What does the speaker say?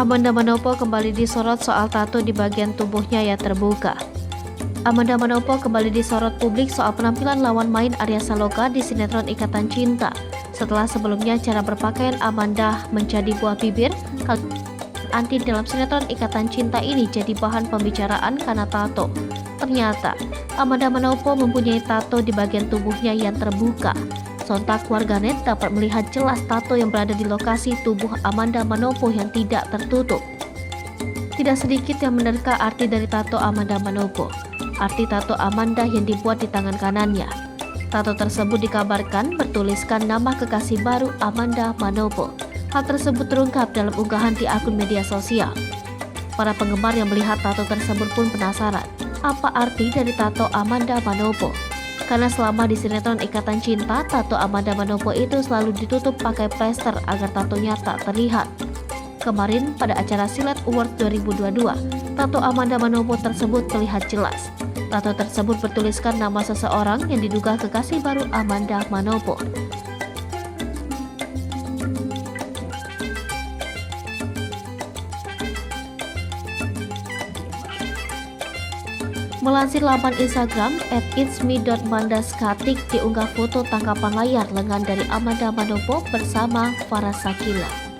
Amanda Manopo kembali disorot soal tato di bagian tubuhnya yang terbuka. Amanda Manopo kembali disorot publik soal penampilan lawan main Arya Saloka di sinetron Ikatan Cinta. Setelah sebelumnya cara berpakaian Amanda menjadi buah bibir, anti dalam sinetron Ikatan Cinta ini jadi bahan pembicaraan karena tato. Ternyata Amanda Manopo mempunyai tato di bagian tubuhnya yang terbuka. Sontak warganet dapat melihat jelas tato yang berada di lokasi tubuh Amanda Manopo yang tidak tertutup. Tidak sedikit yang menerka arti dari tato Amanda Manopo. Arti tato Amanda yang dibuat di tangan kanannya. Tato tersebut dikabarkan bertuliskan nama kekasih baru Amanda Manopo. Hal tersebut terungkap dalam unggahan di akun media sosial. Para penggemar yang melihat tato tersebut pun penasaran, apa arti dari tato Amanda Manopo? Karena selama di sinetron Ikatan Cinta, tato Amanda Manopo itu selalu ditutup pakai plester agar tatonya tak terlihat. Kemarin pada acara Silat Award 2022, tato Amanda Manopo tersebut terlihat jelas. Tato tersebut bertuliskan nama seseorang yang diduga kekasih baru Amanda Manopo. Melansir laman Instagram @itsme.mandaskatik diunggah foto tangkapan layar lengan dari Amanda Manopo bersama Farah Sakila.